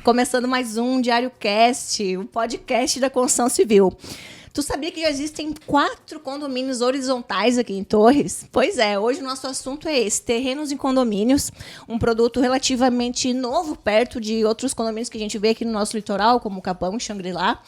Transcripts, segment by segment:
Começando mais um Diário Cast, o podcast da construção civil. Tu sabia que já existem 4 condomínios horizontais aqui em Torres? Pois é, hoje o nosso assunto é esse, terrenos em condomínios, um produto relativamente novo, perto de outros condomínios que a gente vê aqui no nosso litoral, como Capão e Xangri-Lá,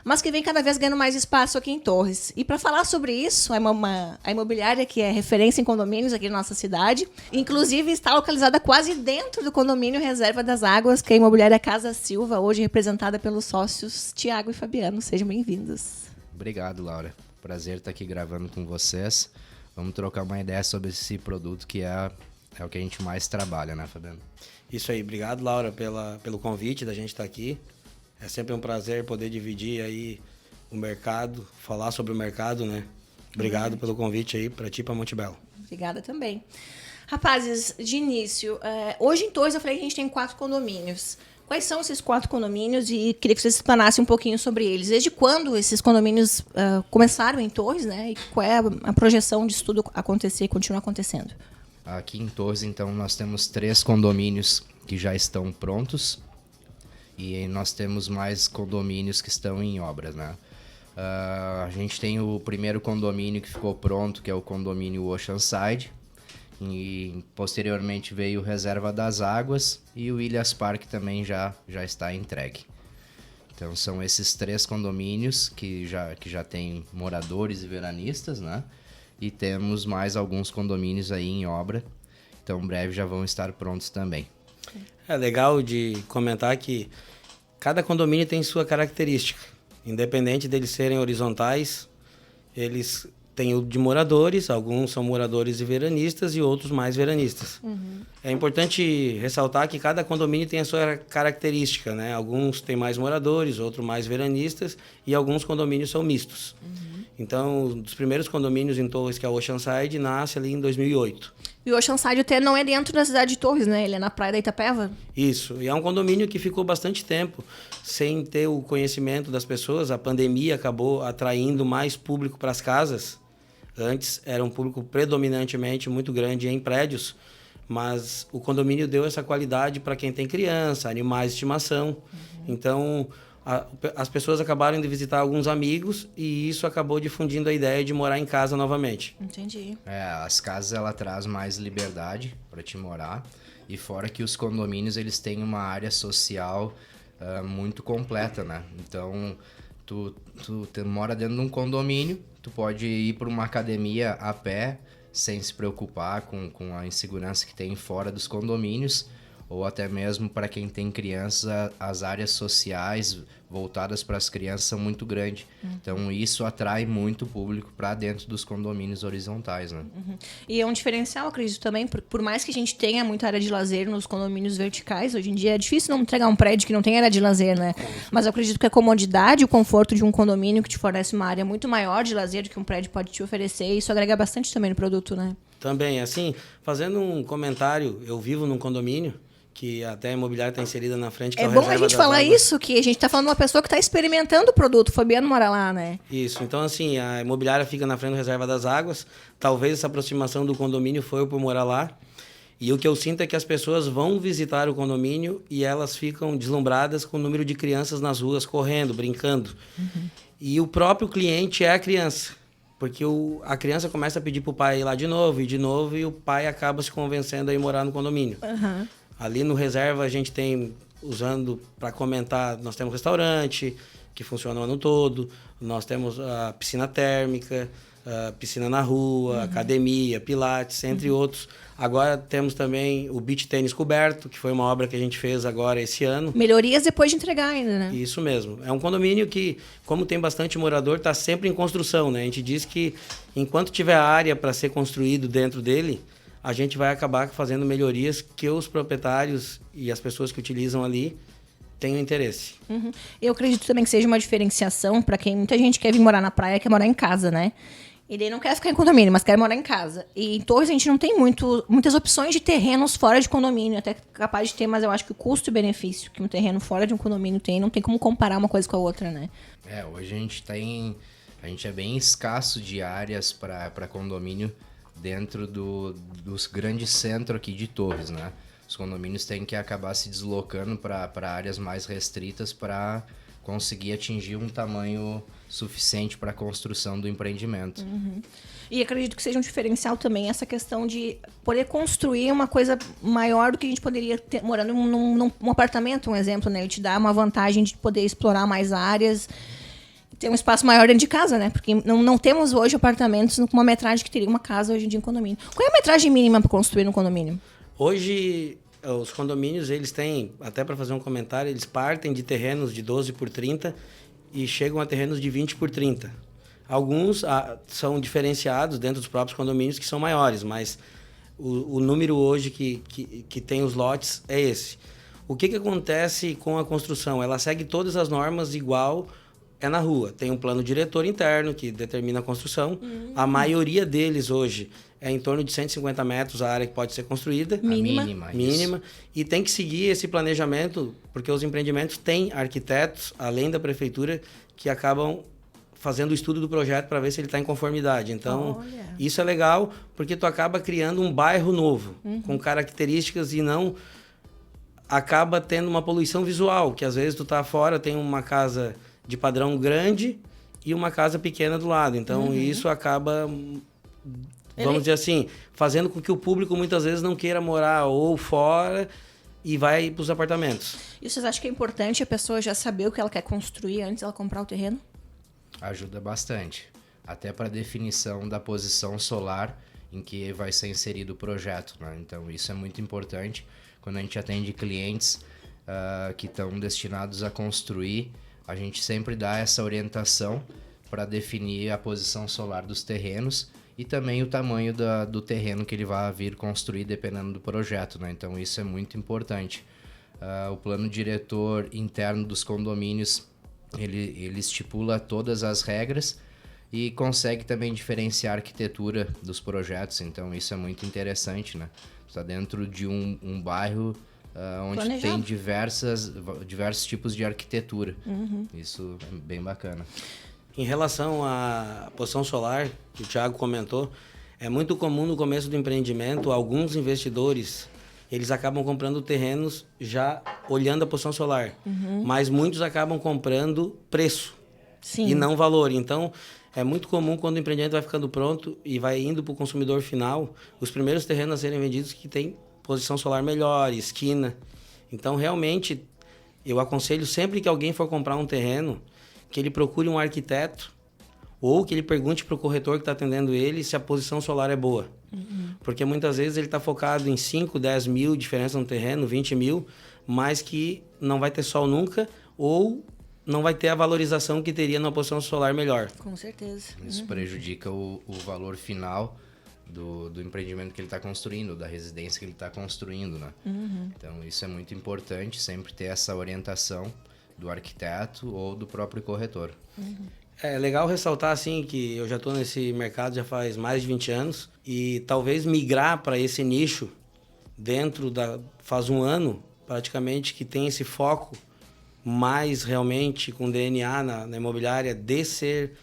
mas que vem cada vez ganhando mais espaço aqui em Torres. E para falar sobre isso, a imobiliária que é referência em condomínios aqui na nossa cidade, inclusive está localizada quase dentro do condomínio Reserva das Águas, que é a imobiliária Casa Silva, hoje representada pelos sócios Tiago e Fabiano. Sejam bem-vindos. Obrigado, Laura. Prazer estar aqui gravando com vocês. Vamos trocar uma ideia sobre esse produto que é o que a gente mais trabalha, né, Fabiano? Isso aí. Obrigado, Laura, pelo convite da gente estar aqui. É sempre um prazer poder dividir aí o mercado, falar sobre o mercado, né? Obrigado pelo convite aí para ti e para Montebello. Obrigada também. Rapazes, de início, hoje em Torres eu falei que a gente tem 4 condomínios. Quais são esses 4 condomínios? E queria que vocês explanassem um pouquinho sobre eles. Desde quando esses condomínios começaram em Torres, né? E qual é a projeção disso tudo acontecer e continuar acontecendo? Aqui em Torres, então, nós temos 3 condomínios que já estão prontos. E nós temos mais condomínios que estão em obras, né? A gente tem o primeiro condomínio que ficou pronto, que é o condomínio Oceanside. E posteriormente veio o Reserva das Águas e o Ilhas Park também já está entregue. Então são esses 3 condomínios que já tem moradores e veranistas, né? E temos mais alguns condomínios aí em obra. Então em breve já vão estar prontos também. É legal de comentar que cada condomínio tem sua característica. Independente deles serem horizontais, eles têm o de moradores, alguns são moradores e veranistas e outros mais veranistas. Uhum. É importante ressaltar que cada condomínio tem a sua característica, né? Alguns têm mais moradores, outros mais veranistas e alguns condomínios são mistos. Uhum. Então, um dos primeiros condomínios em Torres, que é o Oceanside, nasce ali em 2008. E o Oceanside até não é dentro da cidade de Torres, né? Ele é na praia da Itapeva. Isso. E é um condomínio que ficou bastante tempo sem ter o conhecimento das pessoas. A pandemia acabou atraindo mais público para as casas. Antes era um público predominantemente muito grande em prédios, mas o condomínio deu essa qualidade para quem tem criança, animais de estimação. Uhum. Então, as pessoas acabaram de visitar alguns amigos e isso acabou difundindo a ideia de morar em casa novamente. Entendi. As casas, ela traz mais liberdade para te morar, e fora que os condomínios, eles têm uma área social muito completa, né? Então, tu mora dentro de um condomínio, tu pode ir para uma academia a pé, sem se preocupar com a insegurança que tem fora dos condomínios, ou até mesmo para quem tem crianças, as áreas sociais voltadas para as crianças são muito grandes. Uhum. Então isso atrai muito público para dentro dos condomínios horizontais, né? Uhum. E é um diferencial, acredito também, por mais que a gente tenha muita área de lazer nos condomínios verticais, hoje em dia é difícil não entregar um prédio que não tem área de lazer, né? Mas eu acredito que a comodidade e o conforto de um condomínio que te fornece uma área muito maior de lazer do que um prédio pode te oferecer, isso agrega bastante também no produto, né? Também, assim, fazendo um comentário, eu vivo num condomínio que até a imobiliária está inserida na frente. Que é bom a gente falar isso, que a gente está falando de uma pessoa que está experimentando o produto. O Fabiano mora lá, né? Isso. Então, assim, a imobiliária fica na frente da Reserva das Águas. Talvez essa aproximação do condomínio foi por morar lá. E o que eu sinto é que as pessoas vão visitar o condomínio e elas ficam deslumbradas com o número de crianças nas ruas, correndo, brincando. Uhum. E o próprio cliente é a criança. Porque a criança começa a pedir para o pai ir lá de novo, e o pai acaba se convencendo a ir morar no condomínio. Uhum. Ali no Reserva a gente tem, usando para comentar, nós temos restaurante que funciona o ano todo, nós temos a piscina térmica, a piscina na rua, academia, pilates, entre outros. Agora temos também o beach tênis coberto, que foi uma obra que a gente fez agora esse ano. Melhorias depois de entregar ainda, né? Isso mesmo. É um condomínio que, como tem bastante morador, está sempre em construção, né? A gente diz que enquanto tiver área para ser construído dentro dele, a gente vai acabar fazendo melhorias que os proprietários e as pessoas que utilizam ali tenham interesse. Uhum. Eu acredito também que seja uma diferenciação para quem muita gente quer vir morar na praia, quer morar em casa, né? E daí não quer ficar em condomínio, mas quer morar em casa. E em Torres a gente não tem muitas opções de terrenos fora de condomínio, até capaz de ter, mas eu acho que o custo e benefício que um terreno fora de um condomínio tem, não tem como comparar uma coisa com a outra, né? Hoje a gente é bem escasso de áreas para condomínio dentro dos grandes centros aqui de Torres, né? Os condomínios têm que acabar se deslocando para áreas mais restritas para conseguir atingir um tamanho suficiente para a construção do empreendimento. E acredito que seja um diferencial também essa questão de poder construir uma coisa maior do que a gente poderia ter morando num apartamento, um exemplo, né? Ele te dá uma vantagem de poder explorar mais áreas, ter um espaço maior dentro de casa, né? Porque não temos hoje apartamentos com uma metragem que teria uma casa hoje em dia em condomínio. Qual é a metragem mínima para construir um condomínio? Hoje, os condomínios, eles têm, até para fazer um comentário, eles partem de terrenos de 12 por 30 e chegam a terrenos de 20 por 30. Alguns são diferenciados dentro dos próprios condomínios que são maiores, mas o número hoje que tem os lotes é esse. O que acontece com a construção? Ela segue todas as normas igual é na rua. Tem um plano diretor interno que determina a construção. A maioria deles hoje é em torno de 150 metros a área que pode ser construída. Mínima. E tem que seguir esse planejamento, porque os empreendimentos têm arquitetos, além da prefeitura, que acabam fazendo o estudo do projeto para ver se ele está em conformidade. Então, isso é legal, porque tu acaba criando um bairro novo, com características e não acaba tendo uma poluição visual, que às vezes tu tá fora, tem uma casa de padrão grande e uma casa pequena do lado. Então, isso acaba, vamos dizer assim, fazendo com que o público muitas vezes não queira morar ou fora e vai para os apartamentos. E vocês acham que é importante a pessoa já saber o que ela quer construir antes dela comprar o terreno? Ajuda bastante. Até para a definição da posição solar em que vai ser inserido o projeto, né? Então, isso é muito importante. Quando a gente atende clientes que estão destinados a construir, a gente sempre dá essa orientação para definir a posição solar dos terrenos e também o tamanho do terreno que ele vai vir construir, dependendo do projeto, né? Então, isso é muito importante. O plano diretor interno dos condomínios, ele estipula todas as regras e consegue também diferenciar a arquitetura dos projetos. Então, isso é muito interessante, né? Está dentro de um bairro onde planejado. Tem diversos tipos de arquitetura. Isso é bem bacana. Em relação à posição solar, que o Thiago comentou, é muito comum no começo do empreendimento, alguns investidores, eles acabam comprando terrenos já olhando a posição solar. Mas muitos acabam comprando preço. Sim. E não valor. Então, é muito comum quando o empreendimento vai ficando pronto e vai indo para o consumidor final, os primeiros terrenos a serem vendidos que tem posição solar melhor, esquina. Então, realmente, eu aconselho sempre que alguém for comprar um terreno, que ele procure um arquiteto ou que ele pergunte para o corretor que está atendendo ele se a posição solar é boa. Porque muitas vezes ele está focado em 5, 10 mil diferença no terreno, 20 mil, mas que não vai ter sol nunca ou não vai ter a valorização que teria numa posição solar melhor. Com certeza. Isso prejudica o valor final do empreendimento que ele está construindo, da residência que ele está construindo, né? Então, isso é muito importante, sempre ter essa orientação do arquiteto ou do próprio corretor. É legal ressaltar, assim, que eu já estou nesse mercado já faz mais de 20 anos e talvez migrar para esse nicho faz um ano, praticamente, que tem esse foco mais realmente com DNA na imobiliária de ser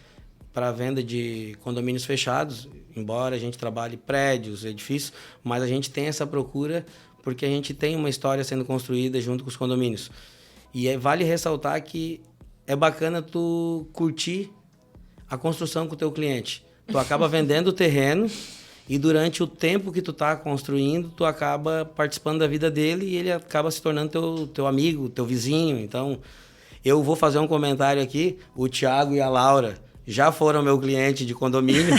para a venda de condomínios fechados, embora a gente trabalhe prédios, edifícios, mas a gente tem essa procura porque a gente tem uma história sendo construída junto com os condomínios. E vale ressaltar que é bacana tu curtir a construção com o teu cliente. Tu acaba vendendo o terreno e durante o tempo que tu tá construindo, tu acaba participando da vida dele e ele acaba se tornando teu amigo, teu vizinho. Então, eu vou fazer um comentário aqui. O Thiago e a Laura já foram meu cliente de condomínio.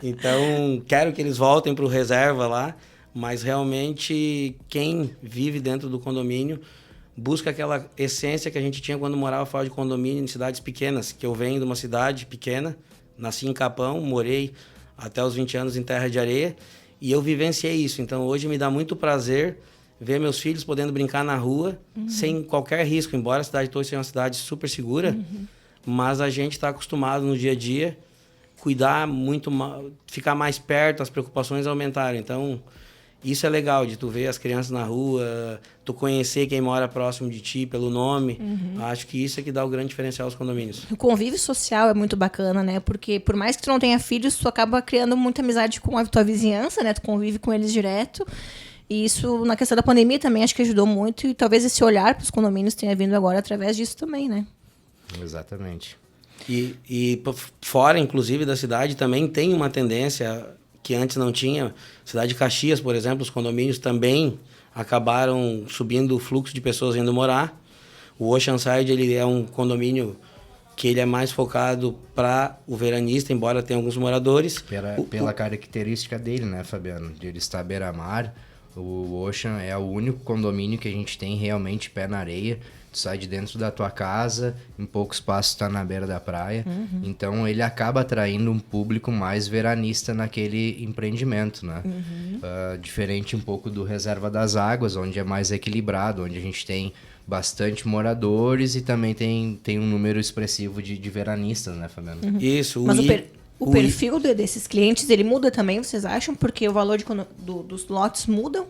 Então, quero que eles voltem para o reserva lá. Mas, realmente, quem vive dentro do condomínio busca aquela essência que a gente tinha quando morava fora de condomínio em cidades pequenas. Que eu venho de uma cidade pequena, nasci em Capão, morei até os 20 anos em Terra de Areia e eu vivenciei isso. Então, hoje me dá muito prazer ver meus filhos podendo brincar na rua sem qualquer risco, embora a cidade toda seja uma cidade super segura, mas a gente está acostumado no dia a dia cuidar muito, ficar mais perto, as preocupações aumentaram. Então, isso é legal, de tu ver as crianças na rua, tu conhecer quem mora próximo de ti pelo nome. Acho que isso é que dá o grande diferencial aos condomínios. O convívio social é muito bacana, né? Porque por mais que tu não tenha filhos, tu acaba criando muita amizade com a tua vizinhança, né? Tu convive com eles direto. E isso, na questão da pandemia, também acho que ajudou muito. E talvez esse olhar para os condomínios tenha vindo agora através disso também, né? Exatamente. E fora, inclusive, da cidade, também tem uma tendência que antes não tinha. Cidade de Caxias, por exemplo, os condomínios também acabaram subindo o fluxo de pessoas indo morar. O Oceanside, ele é um condomínio que ele é mais focado para o veranista, embora tenha alguns moradores. Pela característica dele, né, Fabiano? De ele estar à beira-mar, o Ocean é o único condomínio que a gente tem realmente pé na areia. Tu sai de dentro da tua casa, em pouco espaço tá na beira da praia. Então ele acaba atraindo um público mais veranista naquele empreendimento, né? Diferente um pouco do Reserva das Águas, onde é mais equilibrado, onde a gente tem bastante moradores e também tem um número expressivo de veranistas, né, Fabiano? Isso. Mas o perfil desses clientes, ele muda também, vocês acham? Porque o valor dos lotes mudam?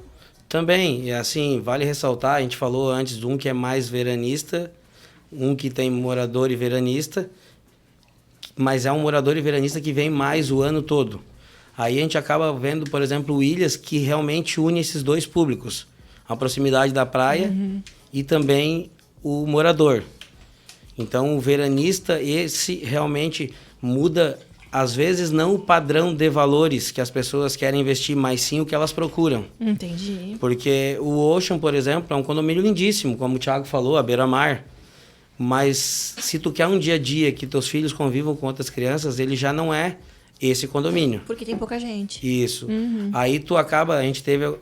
Também, assim, vale ressaltar, a gente falou antes de um que é mais veranista, um que tem morador e veranista, mas é um morador e veranista que vem mais o ano todo. Aí a gente acaba vendo, por exemplo, o Ilhas, que realmente une esses dois públicos, a proximidade da praia e também o morador. Então, o veranista, esse realmente muda, às vezes, não o padrão de valores que as pessoas querem investir, mas sim o que elas procuram. Entendi. Porque o Ocean, por exemplo, é um condomínio lindíssimo, como o Thiago falou, à beira-mar. Mas se tu quer um dia a dia que teus filhos convivam com outras crianças, ele já não é esse condomínio. Porque tem pouca gente. Isso. Aí tu acaba, a gente teve,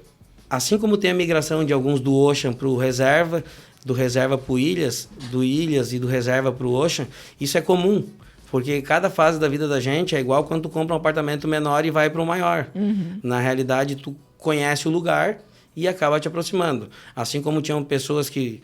assim como tem a migração de alguns do Ocean para o Reserva, do Reserva para o Ilhas, do Ilhas e do Reserva para o Ocean, isso é comum. Porque cada fase da vida da gente é igual quando tu compra um apartamento menor e vai para um maior. Na realidade, tu conhece o lugar e acaba te aproximando. Assim como tinham pessoas que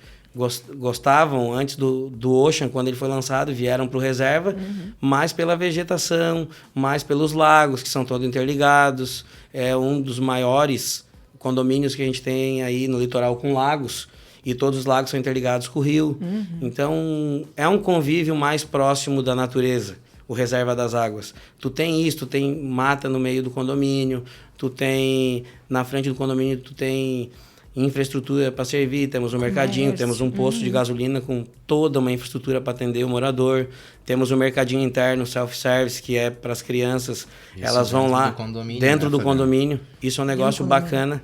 gostavam antes do Ocean, quando ele foi lançado, vieram para o Reserva, mais pela vegetação, mais pelos lagos, que são todos interligados. É um dos maiores condomínios que a gente tem aí no litoral com lagos. E todos os lagos são interligados com o rio. Então, é um convívio mais próximo da natureza, o Reserva das Águas. Tu tem isso, tu tem mata no meio do condomínio, tu tem, na frente do condomínio, tu tem infraestrutura para servir, temos um mercadinho, temos um posto de gasolina com toda uma infraestrutura para atender o morador, temos um mercadinho interno, self-service, que é para as crianças, isso elas vão lá dentro do condomínio. Isso é um negócio bacana.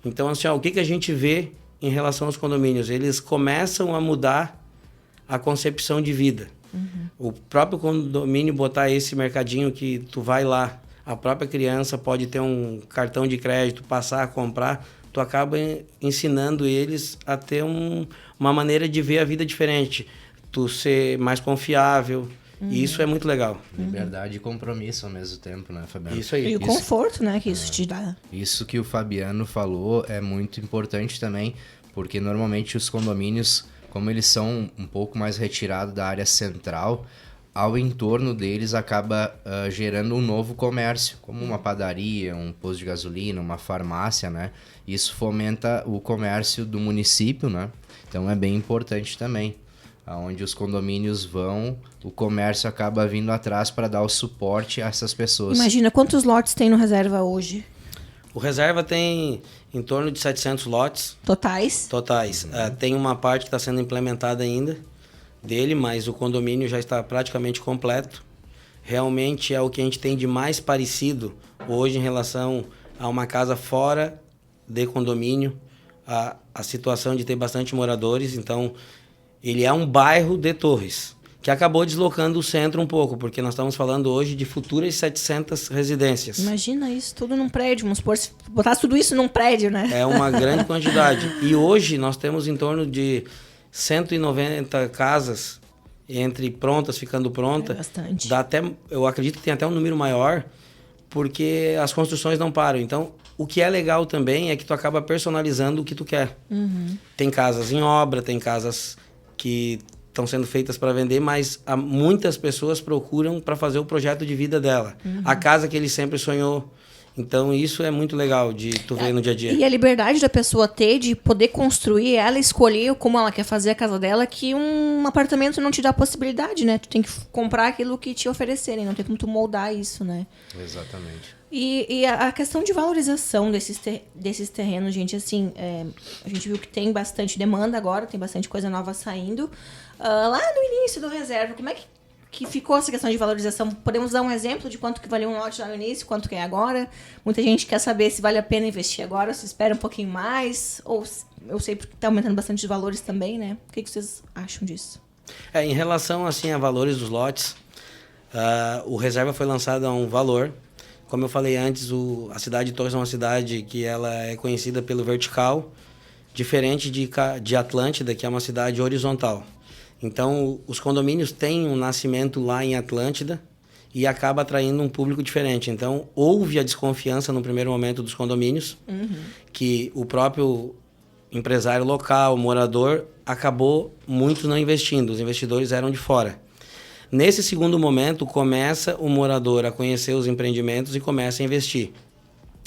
Então, assim, ó, o que a gente vê em relação aos condomínios? Eles começam a mudar a concepção de vida. O próprio condomínio botar esse mercadinho que tu vai lá, a própria criança pode ter um cartão de crédito, passar a comprar, tu acaba ensinando eles a ter uma maneira de ver a vida diferente, tu ser mais confiável. E isso é muito legal. Liberdade e compromisso ao mesmo tempo, né, Fabiano? Isso aí. E o conforto, né, que isso te dá. Isso que o Fabiano falou é muito importante também, porque normalmente os condomínios, como eles são um pouco mais retirados da área central, ao entorno deles acaba gerando um novo comércio, como uma padaria, um posto de gasolina, uma farmácia, né? Isso fomenta o comércio do município, né? Então é bem importante também. Onde os condomínios vão, o comércio acaba vindo atrás para dar o suporte a essas pessoas. Imagina, quantos lotes tem no Reserva hoje? O Reserva tem em torno de 700 lotes. Totais? Tem uma parte que está sendo implementada ainda dele, mas o condomínio já está praticamente completo. Realmente é o que a gente tem de mais parecido hoje em relação a uma casa fora de condomínio. A situação de ter bastante moradores, então ele é um bairro de Torres, que acabou deslocando o centro um pouco, porque nós estamos falando hoje de futuras 700 residências. Imagina isso, tudo num prédio, vamos supor, se botasse tudo isso num prédio, né? É uma grande quantidade. E hoje nós temos em torno de 190 casas prontas, ficando pronta. É bastante. Eu acredito que tem até um número maior, porque as construções não param. Então, o que é legal também é que tu acaba personalizando o que tu quer. Tem casas em obra, tem casas que estão sendo feitas para vender, mas muitas pessoas procuram para fazer o projeto de vida dela. A casa que ele sempre sonhou. Então, isso é muito legal de tu ver no dia a dia. E a liberdade da pessoa ter de poder construir, ela escolher como ela quer fazer a casa dela, que um apartamento não te dá a possibilidade, né? Tu tem que comprar aquilo que te oferecerem, não tem como tu moldar isso, né? Exatamente. E a questão de valorização desses terrenos, gente, assim, a gente viu que tem bastante demanda agora, tem bastante coisa nova saindo. Lá no início do reserva, como é que ficou essa questão de valorização? Podemos dar um exemplo de quanto que valia um lote lá no início, quanto que é agora? Muita gente quer saber se vale a pena investir agora, se espera um pouquinho mais, ou eu sei porque está aumentando bastante os valores também, né? O que vocês acham disso? Em relação, assim, a valores dos lotes, o reserva foi lançado a um valor. Como eu falei antes, a cidade de Torres é uma cidade que ela é conhecida pelo vertical, diferente de Atlântida, que é uma cidade horizontal. Então, os condomínios têm um nascimento lá em Atlântida e acaba atraindo um público diferente. Então, houve a desconfiança no primeiro momento dos condomínios, que o próprio empresário local, o morador, acabou muitos não investindo, os investidores eram de fora. Nesse segundo momento, começa o morador a conhecer os empreendimentos e começa a investir.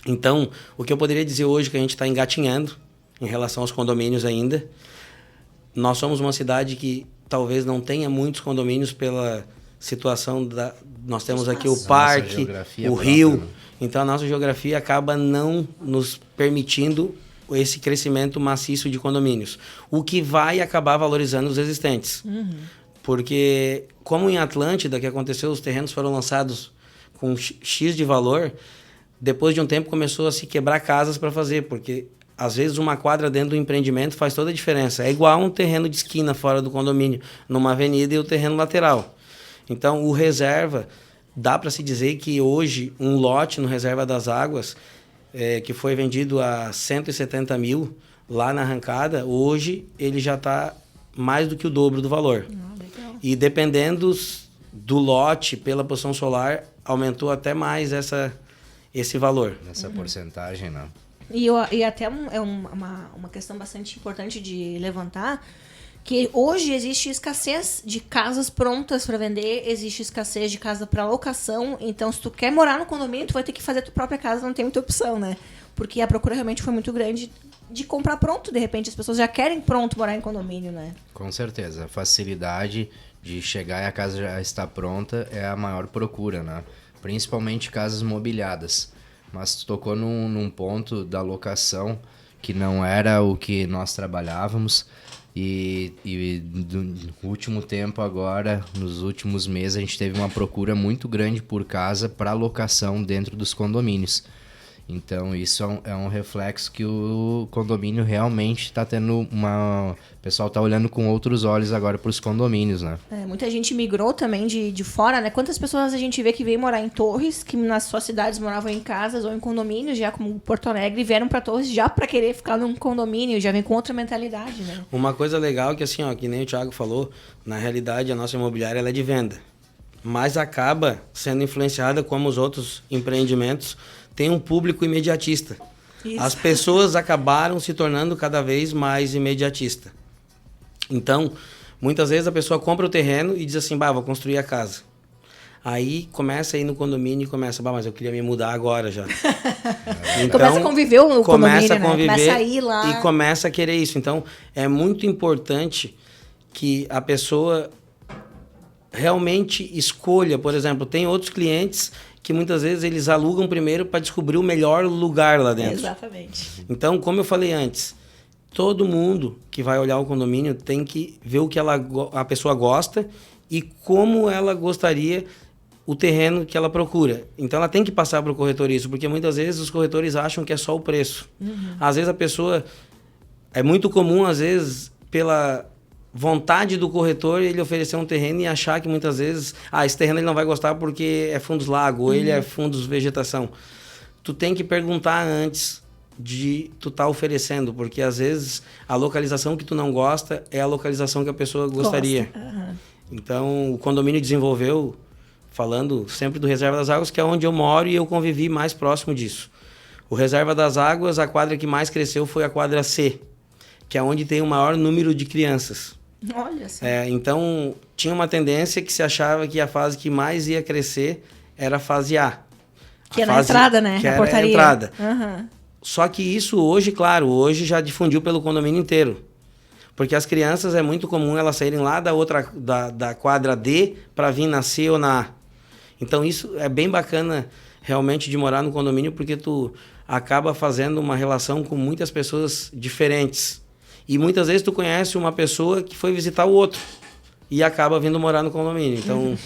Então, o que eu poderia dizer hoje que a gente está engatinhando em relação aos condomínios ainda, nós somos uma cidade que talvez não tenha muitos condomínios pela situação nós temos aqui o parque, o rio, então a nossa geografia acaba não nos permitindo esse crescimento maciço de condomínios, o que vai acabar valorizando os existentes. Porque, como em Atlântida, que aconteceu, os terrenos foram lançados com X de valor, depois de um tempo começou a se quebrar casas para fazer, porque às vezes uma quadra dentro do empreendimento faz toda a diferença. É igual um terreno de esquina fora do condomínio, numa avenida, e o terreno lateral. Então, o reserva, dá para se dizer que hoje um lote no Reserva das Águas, que foi vendido a 170 mil lá na arrancada, hoje ele já está mais do que o dobro do valor. E dependendo do lote pela posição solar, aumentou até mais esse valor. Essa porcentagem, né? E até uma questão bastante importante de levantar, que hoje existe escassez de casas prontas para vender, existe escassez de casa para locação, então se tu quer morar no condomínio, tu vai ter que fazer a tua própria casa, não tem muita opção, né? Porque a procura realmente foi muito grande de comprar pronto, de repente as pessoas já querem pronto morar em condomínio, né? Com certeza, a facilidade de chegar e a casa já está pronta é a maior procura, né? Principalmente casas mobiliadas. Mas tu tocou num ponto da locação que não era o que nós trabalhávamos e no último tempo agora, nos últimos meses, a gente teve uma procura muito grande por casa para locação dentro dos condomínios. Então, isso é um reflexo que o condomínio realmente está tendo o pessoal está olhando com outros olhos agora para os condomínios, né? Muita gente migrou também de fora, né? Quantas pessoas a gente vê que veio morar em Torres, que nas suas cidades moravam em casas ou em condomínios, já como Porto Alegre, vieram para Torres já para querer ficar num condomínio, já vem com outra mentalidade, né? Uma coisa legal que, assim, que nem o Thiago falou, na realidade a nossa imobiliária ela é de venda, mas acaba sendo influenciada como os outros empreendimentos, tem um público imediatista. Isso. As pessoas acabaram se tornando cada vez mais imediatista. Então, muitas vezes a pessoa compra o terreno e diz assim, vou construir a casa. Aí começa a ir no condomínio e começa, mas eu queria me mudar agora já. Então, começa a conviver no condomínio, né? Começa a ir lá. E começa a querer isso. Então, é muito importante que a pessoa realmente escolha. Por exemplo, tem outros clientes que muitas vezes eles alugam primeiro para descobrir o melhor lugar lá dentro. Exatamente. Então, como eu falei antes, todo mundo que vai olhar o condomínio tem que ver o que a pessoa gosta e como ela gostaria o terreno que ela procura. Então, ela tem que passar para o corretor isso, porque muitas vezes os corretores acham que é só o preço. Às vezes a pessoa... É muito comum, às vezes, pela vontade do corretor, ele oferecer um terreno e achar que muitas vezes, esse terreno ele não vai gostar porque é fundos lago, ou ele é fundos vegetação. Tu tem que perguntar antes de tu estar oferecendo, porque às vezes a localização que tu não gosta é a localização que a pessoa gostaria. Então, o condomínio desenvolveu, falando sempre do Reserva das Águas, que é onde eu moro e eu convivi mais próximo disso. O Reserva das Águas, a quadra que mais cresceu foi a quadra C, que é onde tem o maior número de crianças. Olha só. Então, tinha uma tendência que se achava que a fase que mais ia crescer era a fase A. Que é na entrada, né? Que a era portaria. a entrada. Uhum. Só que isso hoje, claro, hoje já difundiu pelo condomínio inteiro. Porque as crianças é muito comum elas saírem lá da quadra D para vir na C ou na A. Então isso é bem bacana realmente de morar no condomínio, porque tu acaba fazendo uma relação com muitas pessoas diferentes. E muitas vezes tu conhece uma pessoa que foi visitar o outro e acaba vindo morar no condomínio. Então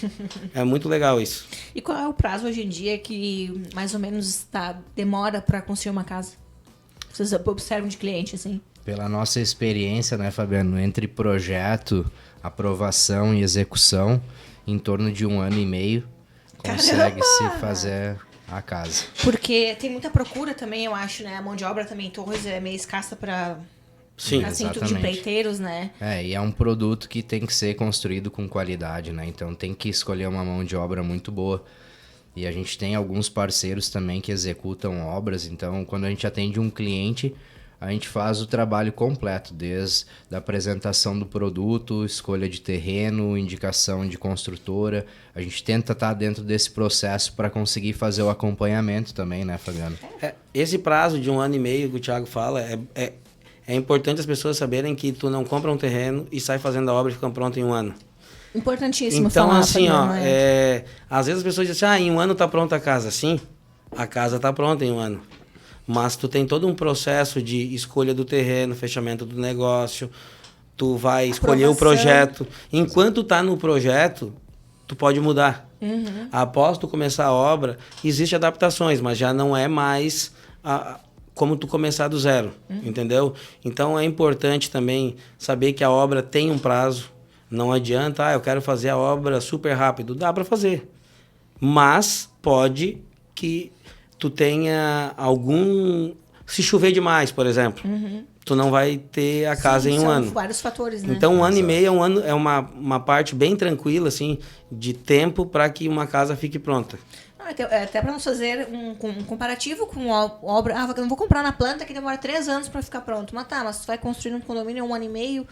é muito legal isso. E qual é o prazo hoje em dia que mais ou menos demora para construir uma casa? Vocês observam de cliente, assim? Pela nossa experiência, né, Fabiano, entre projeto, aprovação e execução, em torno de 1 ano e meio, consegue-se fazer a casa. Porque tem muita procura também, eu acho, né? A mão de obra também em Torres é meio escassa para Sim, assim, tudo de empreiteiros, né? E é um produto que tem que ser construído com qualidade, né? Então tem que escolher uma mão de obra muito boa. E a gente tem alguns parceiros também que executam obras, então quando a gente atende um cliente, a gente faz o trabalho completo, desde a apresentação do produto, escolha de terreno, indicação de construtora. A gente tenta estar dentro desse processo para conseguir fazer o acompanhamento também, né, Fabiano? Esse prazo de 1 ano e meio que o Thiago fala, é importante as pessoas saberem que tu não compra um terreno e sai fazendo a obra e fica pronto em 1 ano. Importantíssimo então, falar. Então, assim, Fabiano, às vezes as pessoas dizem em 1 ano tá pronta a casa. Sim, a casa tá pronta em 1 ano. Mas tu tem todo um processo de escolha do terreno, fechamento do negócio, tu vai escolher o projeto. Enquanto tá no projeto, tu pode mudar. Uhum. Após tu começar a obra, existem adaptações, mas já não é mais como tu começar do zero, entendeu? Então é importante também saber que a obra tem um prazo. Não adianta, eu quero fazer a obra super rápido. Dá para fazer. Mas pode que tu tenha algum... Se chover demais, por exemplo, tu não vai ter a casa em 1 ano. São vários fatores, né? Então, 1 ano e meio é uma parte bem tranquila, assim, de tempo para que uma casa fique pronta. Até para nós fazer um comparativo com obra... eu não vou comprar na planta que demora 3 anos para ficar pronto. Mas tu vai construir um condomínio em 1 ano e meio,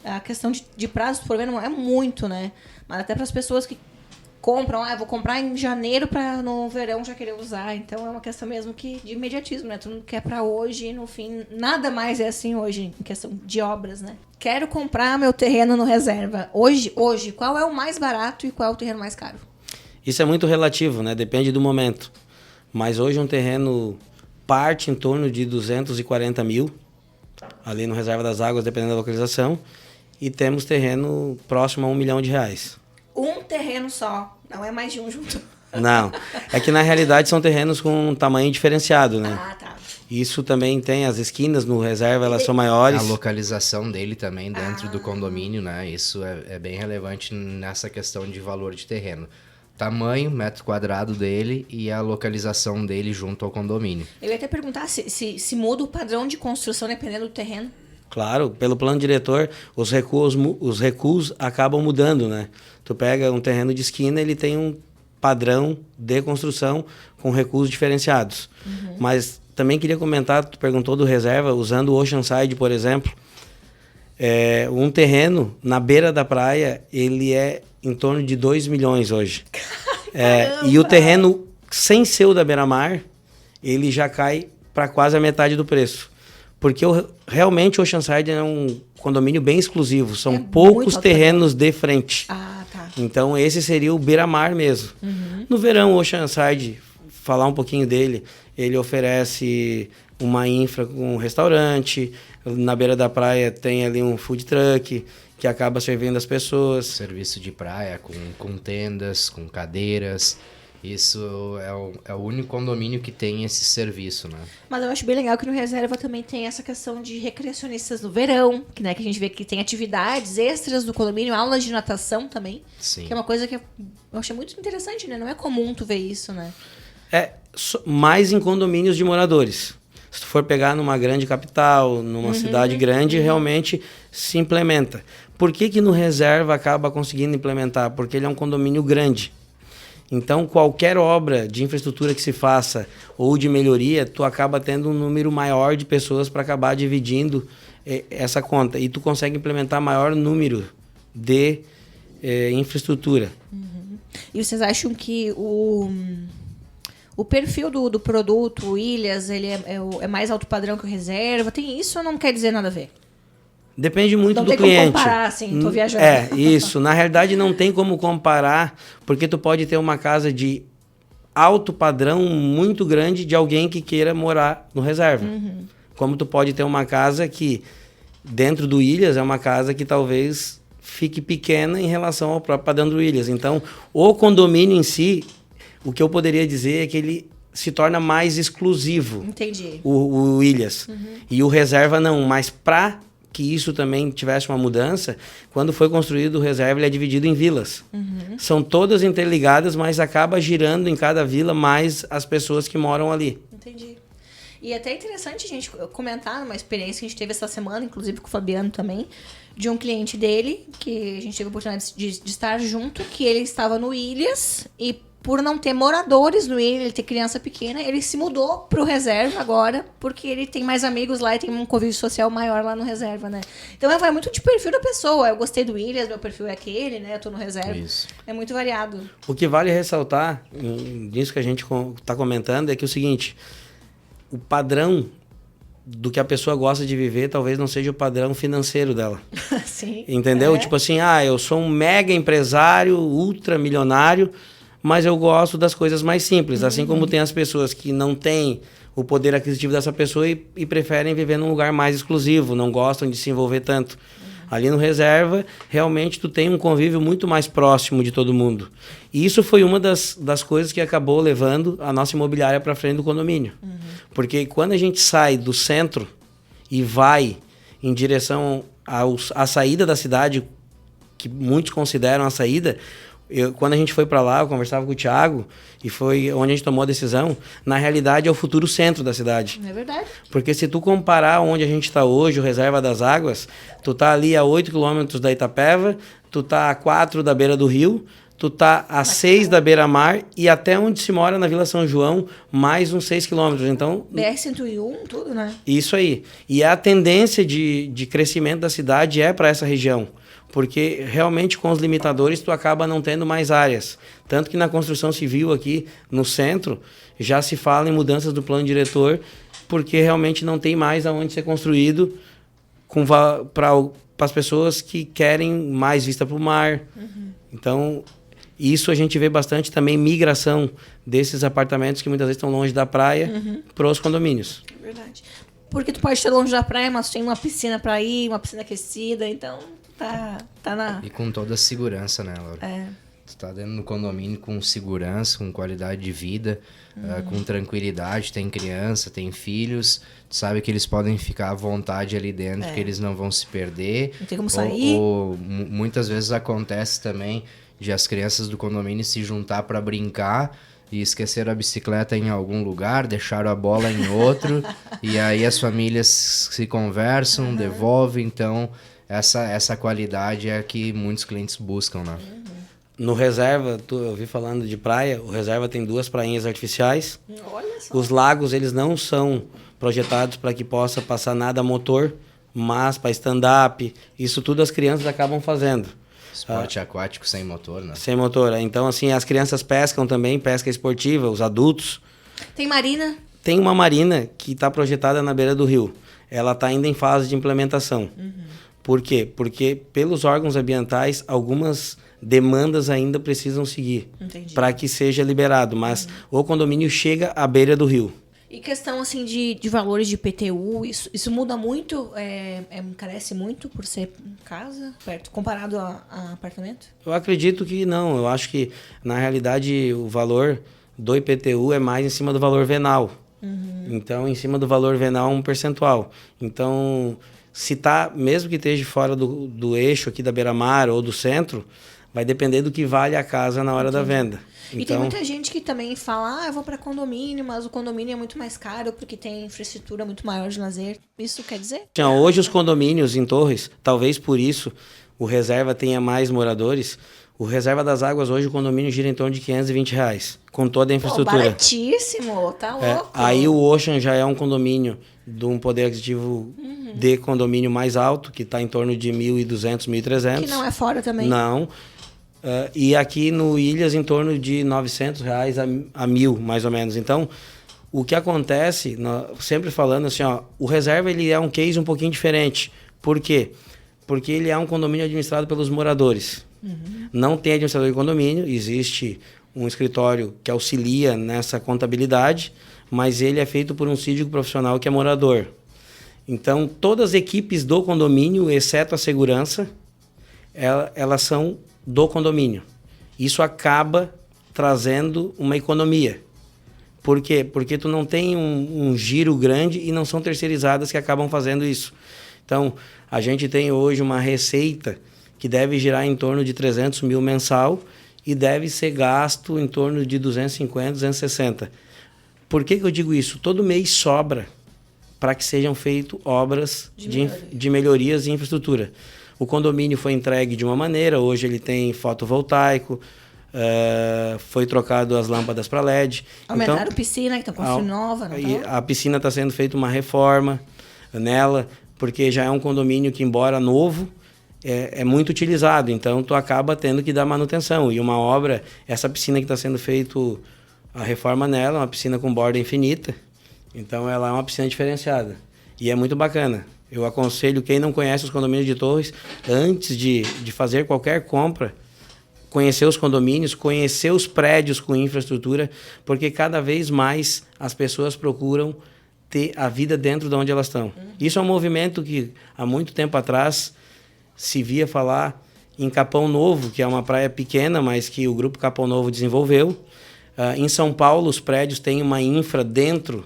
a questão de prazo, por ver, não é muito, né? Mas até para as pessoas que compram, eu vou comprar em janeiro para no verão já querer usar. Então é uma questão mesmo que de imediatismo, né? Tu não quer para hoje e no fim, nada mais é assim hoje, em questão de obras, né? Quero comprar meu terreno no reserva. Hoje, qual é o mais barato e qual é o terreno mais caro? Isso é muito relativo, né? Depende do momento. Mas hoje um terreno parte em torno de 240 mil, ali no Reserva das Águas, dependendo da localização. E temos terreno próximo a R$1 milhão. Um terreno só, não é mais de um junto. Não, é que na realidade são terrenos com um tamanho diferenciado, né? Ah, tá. Isso também tem, as esquinas no reserva, elas são maiores. A localização dele também dentro do condomínio, né? Isso é bem relevante nessa questão de valor de terreno. Tamanho, metro quadrado dele e a localização dele junto ao condomínio. Eu ia até perguntar se muda o padrão de construção dependendo do terreno. Claro, pelo plano diretor, os recuos acabam mudando, né? Tu pega um terreno de esquina, ele tem um padrão de construção com recuos diferenciados. Mas também queria comentar, tu perguntou do reserva, usando o Oceanside, por exemplo. Um terreno na beira da praia, ele é em torno de 2 milhões hoje. E o terreno sem ser o da beira-mar, ele já cai para quase a metade do preço. Porque realmente o Oceanside é um condomínio bem exclusivo. São poucos terrenos de frente. Ah, tá. Então esse seria o beira-mar mesmo. No verão, o Oceanside, falar um pouquinho dele, ele oferece uma infra com um restaurante. Na beira da praia tem ali um food truck que acaba servindo as pessoas. Serviço de praia com tendas, com cadeiras. Isso é o único condomínio que tem esse serviço, né? Mas eu acho bem legal que no reserva também tem essa questão de recreacionistas no verão, que a gente vê que tem atividades extras do condomínio, aulas de natação também. Sim. Que é uma coisa que eu achei muito interessante, né? Não é comum tu ver isso, né? Mais em condomínios de moradores. Se tu for pegar numa grande capital, numa cidade grande, realmente se implementa. Por que no reserva acaba conseguindo implementar? Porque ele é um condomínio grande. Então, qualquer obra de infraestrutura que se faça ou de melhoria, tu acaba tendo um número maior de pessoas para acabar dividindo essa conta. E tu consegue implementar maior número de infraestrutura. E vocês acham que o o perfil do produto, o Ilhas, ele é mais alto padrão que o reserva? Tem isso ou não quer dizer nada a ver? Depende muito não do tem cliente. Como comparar, assim, tô viajando. Isso. Na realidade, não tem como comparar, porque tu pode ter uma casa de alto padrão muito grande de alguém que queira morar no reserva. Como tu pode ter uma casa que, dentro do Ilhas, é uma casa que talvez fique pequena em relação ao próprio padrão do Ilhas. Então, o condomínio em si, o que eu poderia dizer é que ele se torna mais exclusivo. Entendi. O Ilhas. E o reserva não, mas para que isso também tivesse uma mudança, quando foi construído o reserva, ele é dividido em vilas. São todas interligadas, mas acaba girando em cada vila mais as pessoas que moram ali. Entendi. E é até interessante a gente comentar uma experiência que a gente teve essa semana, inclusive com o Fabiano também, de um cliente dele, que a gente teve a oportunidade de estar junto, que ele estava no Ilhas e por não ter moradores no Ilha, ele ter criança pequena, ele se mudou pro reserva agora, porque ele tem mais amigos lá e tem um convívio social maior lá no reserva, né? Então vai muito de perfil da pessoa. Eu gostei do Ilhas, meu perfil é aquele, né? Eu tô no reserva. Isso. É muito variado. O que vale ressaltar nisso que a gente tá comentando é que é o seguinte, o padrão do que a pessoa gosta de viver talvez não seja o padrão financeiro dela. Sim. Entendeu? Tipo assim, eu sou um mega empresário, ultra milionário, mas eu gosto das coisas mais simples. Assim como tem as pessoas que não têm o poder aquisitivo dessa pessoa e preferem viver num lugar mais exclusivo, não gostam de se envolver tanto. Ali no reserva, realmente tu tem um convívio muito mais próximo de todo mundo. E isso foi uma das coisas que acabou levando a nossa imobiliária para frente do condomínio. Porque quando a gente sai do centro e vai em direção à saída da cidade, que muitos consideram a saída, quando a gente foi para lá, eu conversava com o Thiago, e foi onde a gente tomou a decisão, na realidade é o futuro centro da cidade. É verdade. Porque se tu comparar onde a gente está hoje, o Reserva das Águas, tu tá ali a 8 quilômetros da Itapeva, tu tá a 4 da beira do rio, tu tá a 6 da beira-mar e até onde se mora na Vila São João, mais uns 6 quilômetros. Então, BR-101, tudo, né? Isso aí. E a tendência de crescimento da cidade é para essa região. Porque realmente com os limitadores tu acaba não tendo mais áreas. Tanto que na construção civil aqui no centro já se fala em mudanças do plano diretor, porque realmente não tem mais aonde ser construído para as pessoas que querem mais vista para o mar. Então, isso a gente vê bastante também migração desses apartamentos que muitas vezes estão longe da praia para os condomínios. É verdade. Porque tu pode estar longe da praia, mas tem uma piscina para ir, uma piscina aquecida, então tá na... E com toda a segurança, né, Laura? Tu tá dentro do condomínio com segurança, com qualidade de vida, com tranquilidade, tem criança, tem filhos, tu sabe que eles podem ficar à vontade ali dentro, que eles não vão se perder. Não tem como sair. Ou muitas vezes acontece também de as crianças do condomínio se juntar para brincar e esqueceram a bicicleta em algum lugar, deixaram a bola em outro, e aí as famílias se conversam, devolvem, então essa qualidade é a que muitos clientes buscam, né? No Reserva, eu ouvi falando de praia, o Reserva tem 2 prainhas artificiais. Olha só. Os lagos, eles não são projetados para que possa passar nada a motor, mas para stand-up, isso tudo as crianças acabam fazendo. Esporte aquático sem motor, né? Sem motor. Então, assim, as crianças pescam também, pesca esportiva, os adultos. Tem marina? Tem uma marina que está projetada na beira do rio. Ela está ainda em fase de implementação. Por quê? Porque pelos órgãos ambientais, algumas demandas ainda precisam seguir para que seja liberado, mas o condomínio chega à beira do rio. E questão assim de valores de IPTU, isso muda muito? Encarece muito por ser casa, perto, comparado a apartamento? Eu acredito que não. Eu acho que, na realidade, o valor do IPTU é mais em cima do valor venal. Então, em cima do valor venal, um percentual. Então, se tá, mesmo que esteja fora do eixo aqui da beira-mar ou do centro, vai depender do que vale a casa na hora da venda. E tem muita gente que também fala, eu vou para condomínio, mas o condomínio é muito mais caro porque tem infraestrutura muito maior de lazer. Isso quer dizer? Hoje os condomínios em Torres, talvez por isso o Reserva tenha mais moradores. O Reserva das Águas, hoje o condomínio gira em torno de R$520, com toda a infraestrutura. Baratíssimo, tá louco. Aí o Ocean já é um condomínio de um poder aquisitivo de condomínio mais alto, que está em torno de 1.200, 1.300. Que não é fora também. Não. E aqui no Ilhas em torno de R$900 a R$1.000, mais ou menos. Então, o que acontece, sempre falando assim, ó, o reserva ele é um case um pouquinho diferente. Por quê? Porque ele é um condomínio administrado pelos moradores. Não tem administrador de condomínio, existe um escritório que auxilia nessa contabilidade, mas ele é feito por um síndico profissional que é morador. Então, todas as equipes do condomínio, exceto a segurança, elas são do condomínio. Isso acaba trazendo uma economia. Por quê? Porque tu não tem um giro grande e não são terceirizadas que acabam fazendo isso. Então, a gente tem hoje uma receita que deve girar em torno de 300 mil mensal e deve ser gasto em torno de 250, 260. Por que eu digo isso? Todo mês sobra para que sejam feitas obras de melhorias e infraestrutura. O condomínio foi entregue de uma maneira, hoje ele tem fotovoltaico, foi trocado as lâmpadas para LED. Aumentaram então, a piscina, que está construindo nova, não tá? A piscina está sendo feita uma reforma nela, porque já é um condomínio que, embora novo, é muito utilizado, então tu acaba tendo que dar manutenção. E uma obra, essa piscina que está sendo feita a reforma nela, é uma piscina com borda infinita, então ela é uma piscina diferenciada. E é muito bacana. Eu aconselho quem não conhece os condomínios de Torres, antes de fazer qualquer compra, conhecer os condomínios, conhecer os prédios com infraestrutura, porque cada vez mais as pessoas procuram ter a vida dentro de onde elas estão. Isso é um movimento que há muito tempo atrás se via falar em Capão Novo, que é uma praia pequena, mas que o Grupo Capão Novo desenvolveu. Em São Paulo, os prédios têm uma infra dentro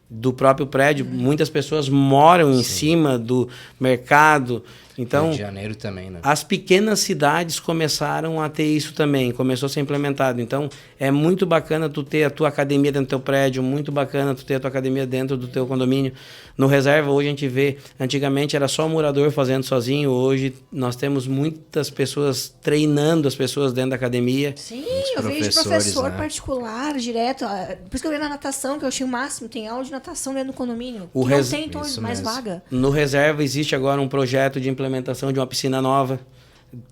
do próprio prédio. Muitas pessoas moram em cima do mercado. Então, Rio de Janeiro também, né? As pequenas cidades começaram a ter isso também, começou a ser implementado. Então, é muito bacana tu ter a tua academia dentro do teu prédio, muito bacana tu ter a tua academia dentro do teu condomínio. No reserva, hoje a gente vê, antigamente era só o morador fazendo sozinho, hoje nós temos muitas pessoas treinando as pessoas dentro da academia. Sim, eu vejo professor né? particular, direto. Por isso que eu ia na natação, que eu achei o máximo, tem aula de natação dentro do condomínio. Não tem então mais vaga. No reserva existe agora um projeto de implementação de uma piscina nova,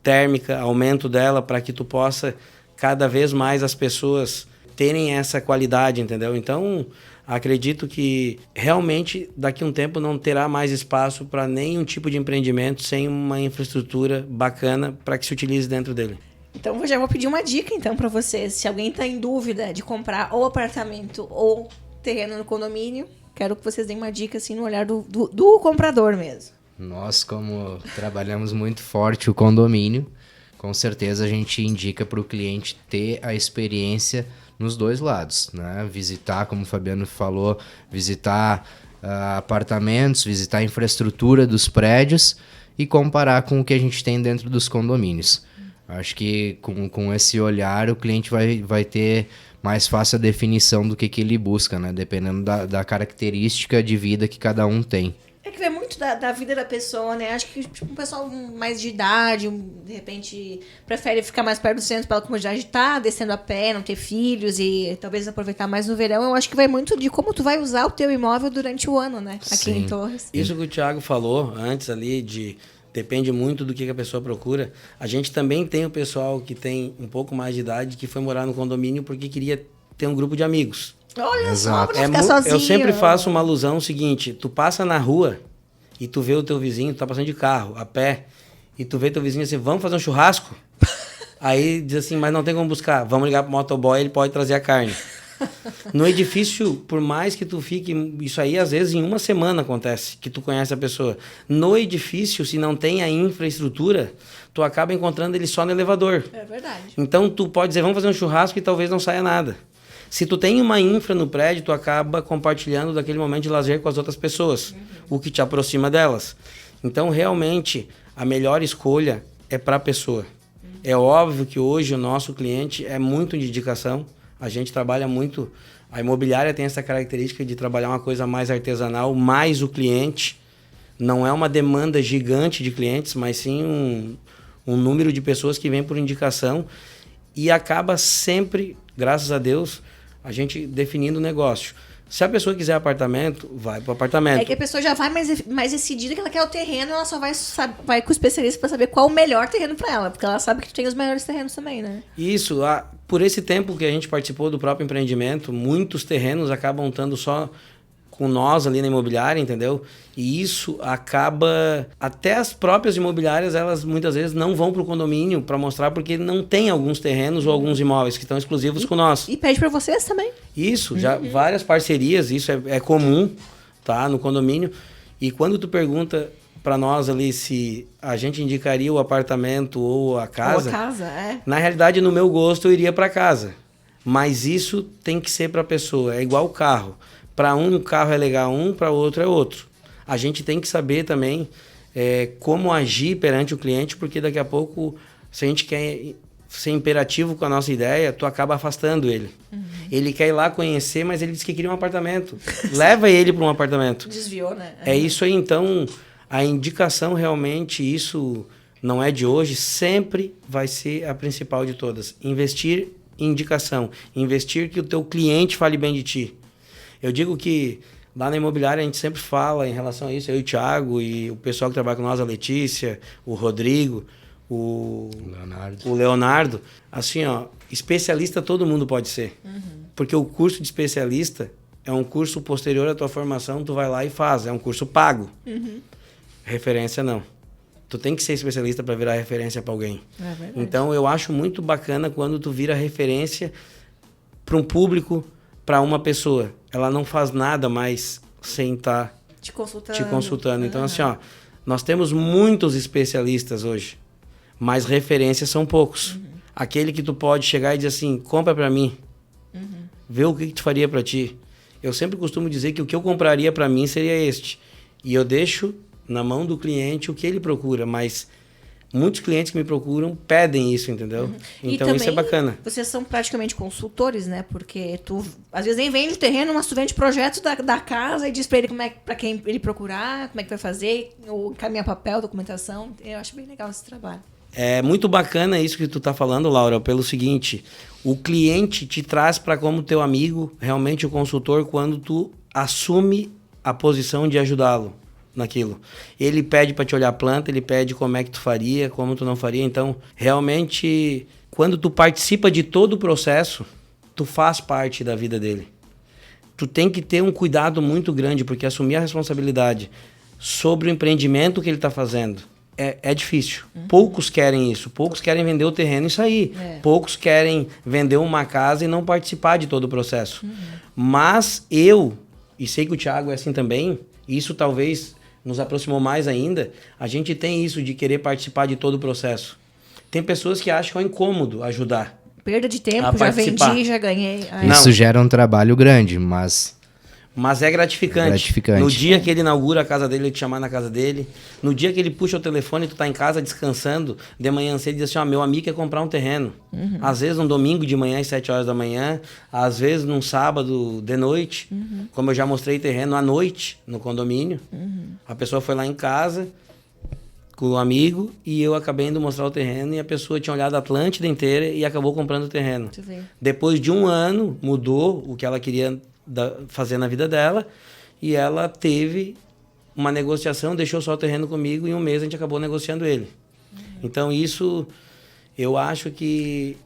térmica, aumento dela, para que tu possa cada vez mais as pessoas terem essa qualidade, entendeu? Então, acredito que realmente daqui a um tempo não terá mais espaço para nenhum tipo de empreendimento sem uma infraestrutura bacana para que se utilize dentro dele. Então, eu já vou pedir uma dica então para vocês. Se alguém está em dúvida de comprar ou apartamento ou terreno no condomínio, quero que vocês deem uma dica assim no olhar do comprador mesmo. Nós, como trabalhamos muito forte o condomínio, com certeza a gente indica para o cliente ter a experiência nos dois lados, né? Visitar, como o Fabiano falou, visitar apartamentos, visitar a infraestrutura dos prédios e comparar com o que a gente tem dentro dos condomínios. Acho que com esse olhar o cliente vai ter mais fácil a definição do que ele busca, né? Dependendo da característica de vida que cada um tem. É que é muito da vida da pessoa, né? Acho que tipo, um pessoal mais de idade, de repente, prefere ficar mais perto do centro pela comodidade de estar descendo a pé, não ter filhos e talvez aproveitar mais no verão. Eu acho que vai muito de como tu vai usar o teu imóvel durante o ano, né? Aqui Sim. em Torres. Isso que o Thiago falou antes ali, depende muito do que a pessoa procura. A gente também tem o pessoal que tem um pouco mais de idade que foi morar no condomínio porque queria ter um grupo de amigos. Olha Exato. só, pra não ficar sozinho. Eu sempre faço uma alusão seguinte, tu passa na rua e tu vê o teu vizinho, tu tá passando de carro, a pé, e tu vê teu vizinho assim, vamos fazer um churrasco? Aí diz assim, mas não tem como buscar, vamos ligar pro motoboy, ele pode trazer a carne. No edifício, por mais que tu fique, isso aí às vezes em uma semana acontece, que tu conhece a pessoa. No edifício, se não tem a infraestrutura, tu acaba encontrando ele só no elevador. É verdade. Então tu pode dizer, vamos fazer um churrasco e talvez não saia nada. Se tu tem uma infra no prédio, tu acaba compartilhando daquele momento de lazer com as outras pessoas, o que te aproxima delas. Então, realmente, a melhor escolha é para a pessoa. É óbvio que hoje o nosso cliente é muito de indicação, a gente trabalha muito, a imobiliária tem essa característica de trabalhar uma coisa mais artesanal, mais o cliente, não é uma demanda gigante de clientes, mas sim um número de pessoas que vêm por indicação e acaba sempre, graças a Deus, a gente definindo o negócio. Se a pessoa quiser apartamento, vai pro apartamento. É que a pessoa já vai mais decidida que ela quer o terreno, ela só vai com o especialista para saber qual o melhor terreno para ela, porque ela sabe que tu tem os melhores terrenos também, né? Isso, por esse tempo que a gente participou do próprio empreendimento, muitos terrenos acabam estando só com nós ali na imobiliária, entendeu? E isso acaba... Até as próprias imobiliárias, elas muitas vezes não vão para o condomínio para mostrar porque não tem alguns terrenos ou alguns imóveis que estão exclusivos com nós. E pede para vocês também. Isso, já várias parcerias, isso é comum, tá? No condomínio. E quando tu pergunta para nós ali se a gente indicaria o apartamento ou a casa... Ou a casa, é. Na realidade, no meu gosto, eu iria para casa. Mas isso tem que ser para a pessoa. É igual o carro. Para um carro é legal para outro é outro. A gente tem que saber também como agir perante o cliente, porque daqui a pouco, se a gente quer ser imperativo com a nossa ideia, tu acaba afastando ele. Ele quer ir lá conhecer, mas ele disse que queria um apartamento. Leva ele para um apartamento. Desviou, né? É isso aí. Então, a indicação realmente, isso não é de hoje, sempre vai ser a principal de todas. Investir em indicação. Investir que o teu cliente fale bem de ti. Eu digo que lá na imobiliária a gente sempre fala em relação a isso, eu e o Thiago e o pessoal que trabalha com nós, a Letícia, o Rodrigo, o Leonardo. Assim, ó, especialista todo mundo pode ser. Porque o curso de especialista é um curso posterior à tua formação, tu vai lá e faz, é um curso pago. Referência não. Tu tem que ser especialista para virar referência para alguém. É verdade. Então eu acho muito bacana quando tu vira referência para um público, para uma pessoa. Ela não faz nada mais sem estar te consultando. Então, assim, ó, nós temos muitos especialistas hoje, mas referências são poucos. Aquele que tu pode chegar e dizer assim, compra para mim. Vê o que tu faria para ti. Eu sempre costumo dizer que o que eu compraria para mim seria este. E eu deixo na mão do cliente o que ele procura, mas... Muitos clientes que me procuram pedem isso, entendeu? Então também, isso é bacana. Vocês são praticamente consultores, né? Porque tu, às vezes, nem vende terreno, mas tu vende projetos da casa e diz pra ele pra quem ele procurar, como é que vai fazer, ou encaminhar papel, documentação. Eu acho bem legal esse trabalho. É muito bacana isso que tu tá falando, Laura, pelo seguinte, o cliente te traz para como teu amigo, realmente o consultor, quando tu assume a posição de ajudá-lo naquilo. Ele pede para te olhar a planta, ele pede como é que tu faria, como tu não faria. Então, realmente, quando tu participa de todo o processo, tu faz parte da vida dele. Tu tem que ter um cuidado muito grande, porque assumir a responsabilidade sobre o empreendimento que ele está fazendo é difícil. Poucos querem isso. Poucos querem vender o terreno e sair. Poucos querem vender uma casa e não participar de todo o processo. Mas eu, e sei que o Thiago é assim também, isso talvez... nos aproximou mais ainda, a gente tem isso de querer participar de todo o processo. Tem pessoas que acham incômodo ajudar. Perda de tempo, já vendi, já ganhei. Isso gera um trabalho grande, mas é gratificante. No dia que ele inaugura a casa dele, ele te chamar na casa dele. No dia que ele puxa o telefone, tu tá em casa descansando, de manhã cedo, e diz assim, ó, meu amigo quer comprar um terreno. Às vezes num domingo de manhã às 7 horas da manhã, às vezes num sábado de noite, como eu já mostrei terreno à noite no condomínio. A pessoa foi lá em casa com o amigo e eu acabei indo mostrar o terreno e a pessoa tinha olhado a Atlântida inteira e acabou comprando o terreno. Depois de um ano, mudou o que ela queria fazer na vida dela e ela teve uma negociação, deixou só o terreno comigo e em um mês a gente acabou negociando ele. Então isso, eu acho que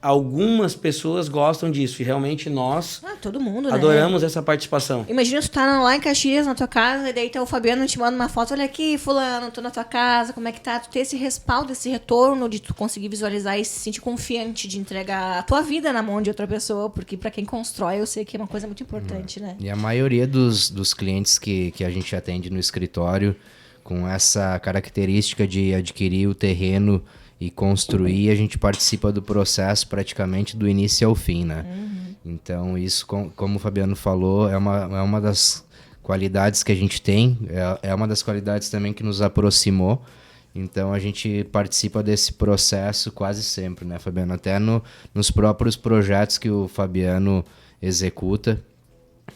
algumas pessoas gostam disso e realmente nós todo mundo, adoramos essa participação. Imagina tu tá lá em Caxias, na tua casa, e daí o Fabiano te manda uma foto, olha aqui, fulano, tô na tua casa, como é que tá? Tu ter esse respaldo, esse retorno de tu conseguir visualizar e se sentir confiante de entregar a tua vida na mão de outra pessoa, porque pra quem constrói eu sei que é uma coisa muito importante, né? E a maioria dos clientes que a gente atende no escritório, com essa característica de adquirir o terreno e construir, a gente participa do processo praticamente do início ao fim, né? Então isso, como o Fabiano falou, é uma das qualidades que a gente tem, é uma das qualidades também que nos aproximou. Então a gente participa desse processo quase sempre, né, Fabiano? Até nos próprios projetos que o Fabiano executa,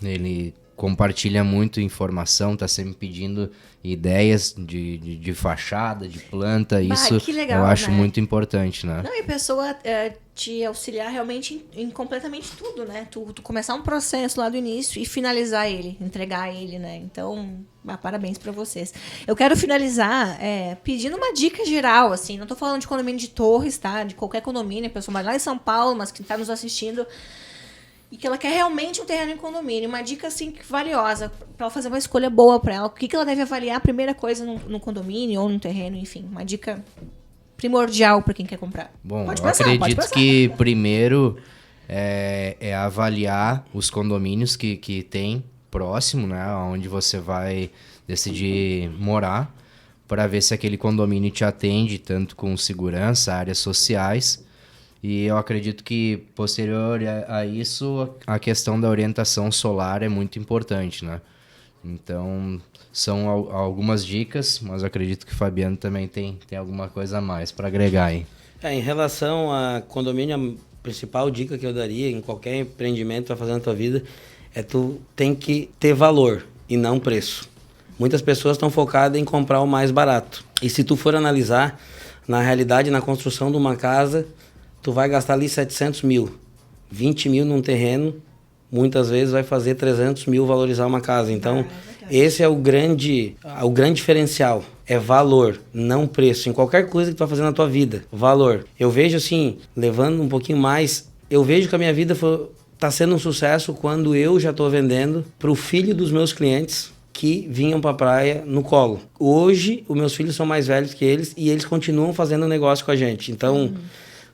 ele compartilha muito informação, tá sempre pedindo ideias de fachada, de planta. Isso que legal, eu acho né? muito importante, né? Não, e a pessoa te auxiliar realmente em completamente tudo, né? Tu começar um processo lá do início e finalizar ele, entregar ele, né? Então, parabéns pra vocês. Eu quero finalizar pedindo uma dica geral, assim. Não tô falando de condomínio de Torres, tá? De qualquer condomínio, a pessoa vai lá em São Paulo, mas que tá nos assistindo e que ela quer realmente um terreno em condomínio. Uma dica, assim, valiosa para ela fazer uma escolha boa para ela. O que ela deve avaliar a primeira coisa no condomínio ou no terreno, enfim. Uma dica primordial para quem quer comprar. Bom, eu acredito que primeiro é avaliar os condomínios que tem próximo, né? Onde você vai decidir morar, para ver se aquele condomínio te atende tanto com segurança, áreas sociais. E eu acredito que, posterior a isso, a questão da orientação solar é muito importante, né? Então, são algumas dicas, mas eu acredito que o Fabiano também tem alguma coisa a mais para agregar aí. Em relação a condomínio, a principal dica que eu daria em qualquer empreendimento que tu vai fazer na tua vida é tu tem que ter valor e não preço. Muitas pessoas estão focadas em comprar o mais barato. E se tu for analisar, na realidade, na construção de uma casa, tu vai gastar ali 700 mil. 20 mil num terreno, muitas vezes vai fazer 300 mil valorizar uma casa. Então, esse é o grande diferencial. É valor, não preço. Em qualquer coisa que tu vai fazer na tua vida, valor. Eu vejo assim, levando um pouquinho mais, eu vejo que a minha vida tá sendo um sucesso quando eu já estou vendendo para o filho dos meus clientes que vinham para a praia no colo. Hoje, os meus filhos são mais velhos que eles e eles continuam fazendo negócio com a gente. Então,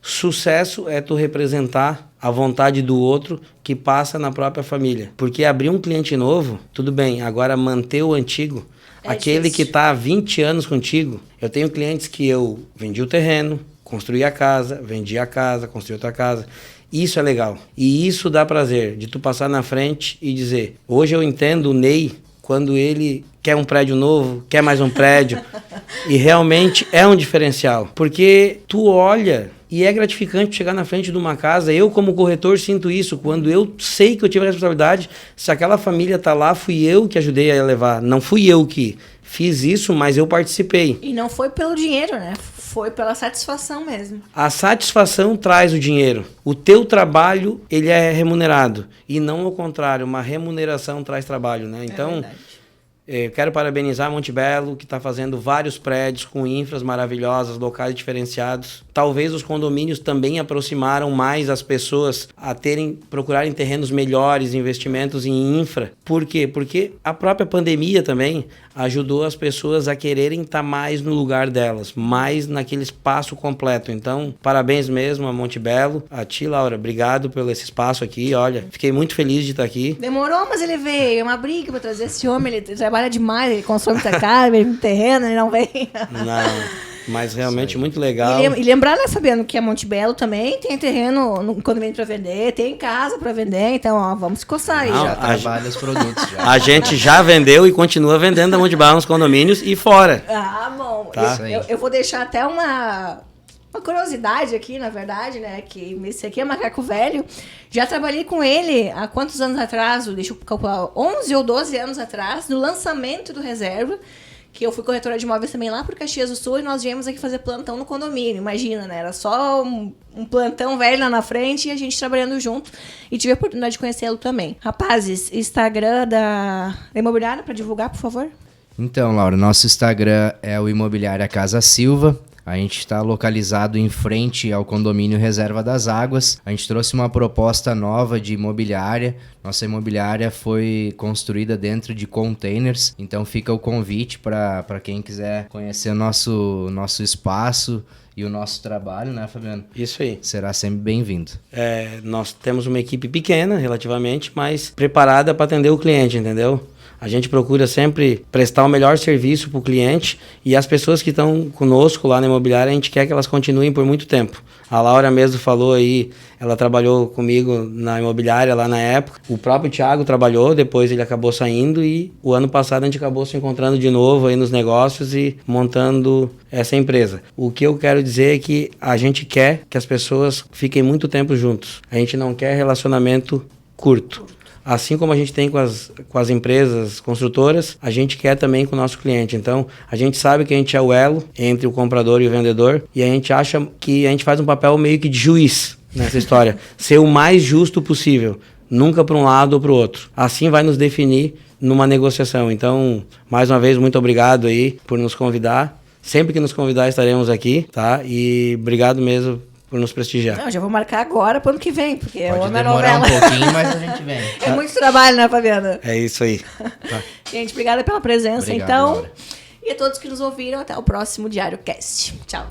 sucesso é tu representar a vontade do outro que passa na própria família. Porque abrir um cliente novo, tudo bem. Agora, manter o antigo, aquele que está há 20 anos contigo. Eu tenho clientes que eu vendi o terreno, construí a casa, vendi a casa, construí outra casa. Isso é legal. E isso dá prazer de tu passar na frente e dizer, hoje eu entendo o Ney quando ele quer um prédio novo, quer mais um prédio. E realmente é um diferencial. Porque tu olha e é gratificante chegar na frente de uma casa. Eu, como corretor, sinto isso. Quando eu sei que eu tive a responsabilidade, se aquela família tá lá, fui eu que ajudei a levar. Não fui eu que fiz isso, mas eu participei. E não foi pelo dinheiro, né? Foi pela satisfação mesmo. A satisfação traz o dinheiro. O teu trabalho, ele é remunerado. E não o contrário, uma remuneração traz trabalho, né? Então, eu quero parabenizar a Monte Belo, que está fazendo vários prédios com infras maravilhosas, locais diferenciados. Talvez os condomínios também aproximaram mais as pessoas a procurarem terrenos melhores, investimentos em infra. Por quê? Porque a própria pandemia também ajudou as pessoas a quererem estar mais no lugar delas, mais naquele espaço completo. Então, parabéns mesmo a Monte Belo. A ti, Laura, obrigado pelo esse espaço aqui. Olha, fiquei muito feliz de estar aqui. Demorou, mas ele veio. É uma briga para trazer esse homem. Ele trabalha demais, ele consome muita casa, ele terreno, ele não vem. Não. Mas realmente muito legal. E lembrar, né, Fabiano, que a Monte Belo também tem terreno no condomínio para vender, tem casa para vender, então, ó, vamos se coçar aí. Já trabalha os produtos. Já. A gente já vendeu e continua vendendo a Monte Belo nos condomínios e fora. Ah, bom. Tá. Eu vou deixar até uma curiosidade aqui, na verdade, né, que esse aqui é Macaco Velho. Já trabalhei com ele há quantos anos atrás? Deixa eu calcular, 11 ou 12 anos atrás, no lançamento do Reserva, que eu fui corretora de imóveis também lá por Caxias do Sul, e nós viemos aqui fazer plantão no condomínio, imagina, né? Era só um plantão velho lá na frente e a gente trabalhando junto, e tive a oportunidade de conhecê-lo também. Rapazes, Instagram da imobiliária para divulgar, por favor? Então, Laura, nosso Instagram é o Imobiliária Casa Silva. A gente está localizado em frente ao condomínio Reserva das Águas. A gente trouxe uma proposta nova de imobiliária. Nossa imobiliária foi construída dentro de containers. Então fica o convite para quem quiser conhecer o nosso espaço e o nosso trabalho, né, Fabiano? Isso aí. Será sempre bem-vindo. Nós temos uma equipe pequena, relativamente, mas preparada para atender o cliente, entendeu? A gente procura sempre prestar o melhor serviço para o cliente, e as pessoas que estão conosco lá na imobiliária, a gente quer que elas continuem por muito tempo. A Laura mesmo falou aí, ela trabalhou comigo na imobiliária lá na época. O próprio Thiago trabalhou, depois ele acabou saindo, e o ano passado a gente acabou se encontrando de novo aí nos negócios e montando essa empresa. O que eu quero dizer é que a gente quer que as pessoas fiquem muito tempo juntos. A gente não quer relacionamento curto. Assim como a gente tem com as empresas construtoras, a gente quer também com o nosso cliente. Então, a gente sabe que a gente é o elo entre o comprador e o vendedor, e a gente acha que a gente faz um papel meio que de juiz nessa história. Ser o mais justo possível, nunca para um lado ou para o outro. Assim vai nos definir numa negociação. Então, mais uma vez, muito obrigado aí por nos convidar. Sempre que nos convidar, estaremos aqui, tá? E obrigado mesmo por nos prestigiar. Não, já vou marcar agora para o ano que vem, porque é Pode uma demorar novela. um pouquinho, mas a gente vem. É muito trabalho, né, Fabiana? É isso aí. Tá. Gente, obrigada pela presença, Obrigado, então. Laura. E a todos que nos ouviram, até o próximo Diário Cast. Tchau.